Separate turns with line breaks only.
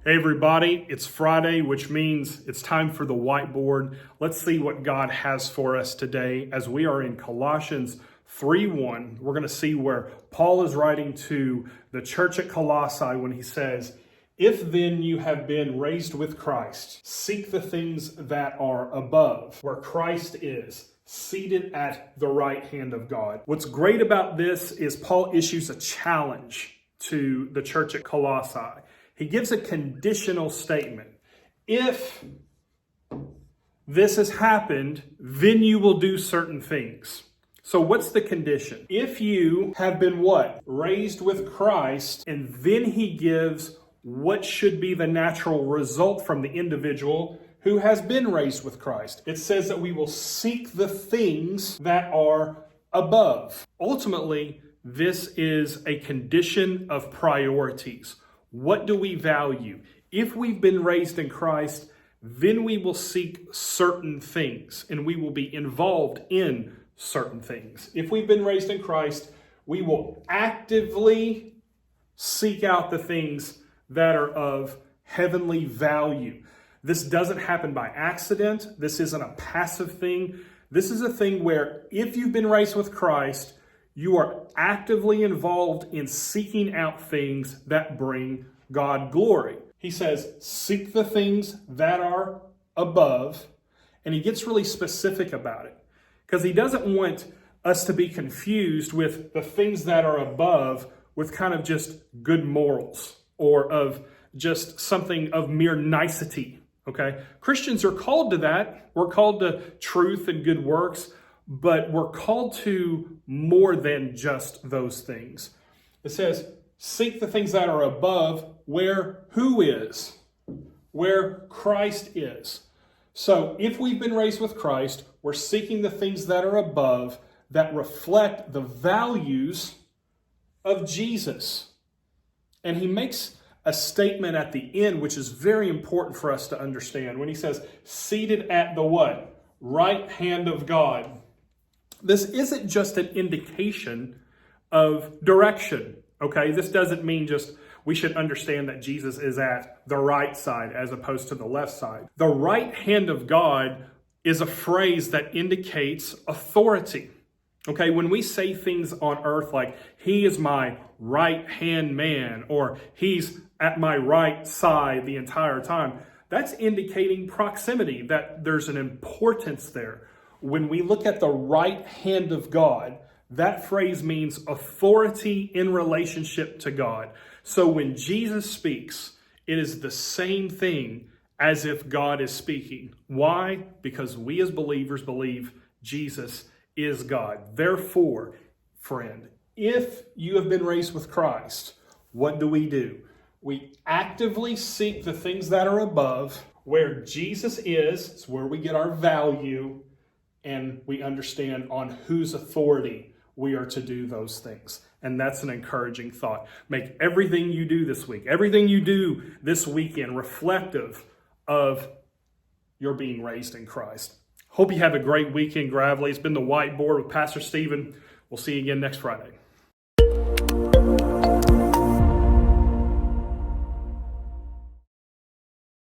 Hey everybody, it's Friday, which means it's time for the whiteboard. Let's see what God has for us today as we are in Colossians 3:1. We're going to see where Paul is writing to the church at Colossae when he says, "If then you have been raised with Christ, seek the things that are above, where Christ is, seated at the right hand of God." What's great about this is Paul issues a challenge to the church at Colossae. He gives a conditional statement. If this has happened, then you will do certain things. So what's the condition? If you have been what? Raised with Christ, and then he gives what should be the natural result from the individual who has been raised with Christ. It says that we will seek the things that are above. Ultimately, this is a condition of priorities. What do we value? If we've been raised in Christ, then we will seek certain things and we will be involved in certain things. If we've been raised in Christ, we will actively seek out the things that are of heavenly value. This doesn't happen by accident. This isn't a passive thing. This is a thing where if you've been raised with Christ, you are actively involved in seeking out things that bring God glory. He says, seek the things that are above, and he gets really specific about it because he doesn't want us to be confused with the things that are above with kind of just good morals or of just something of mere nicety, okay? Christians are called to that. We're called to truth and good works, but we're called to more than just those things. It says, seek the things that are above where who is? Where Christ is. So if we've been raised with Christ, we're seeking the things that are above that reflect the values of Jesus. And he makes a statement at the end, which is very important for us to understand. When he says, seated at the what? Right hand of God. This isn't just an indication of direction, okay? This doesn't mean just we should understand that Jesus is at the right side as opposed to the left side. The right hand of God is a phrase that indicates authority, okay? When we say things on earth like, he is my right hand man, or he's at my right side the entire time, that's indicating proximity, that there's an importance there. When we look at the right hand of God, that phrase means authority in relationship to God. So when Jesus speaks, it is the same thing as if God is speaking. Why? Because we as believers believe Jesus is God. Therefore, friend, if you have been raised with Christ, what do? We actively seek the things that are above, where Jesus is. It's where we get our value, and we understand on whose authority we are to do those things. And that's an encouraging thought. Make everything you do this week, everything you do this weekend, reflective of your being raised in Christ. Hope you have a great weekend, Gravely. It's been the Whiteboard with Pastor Stephen. We'll see you again next Friday.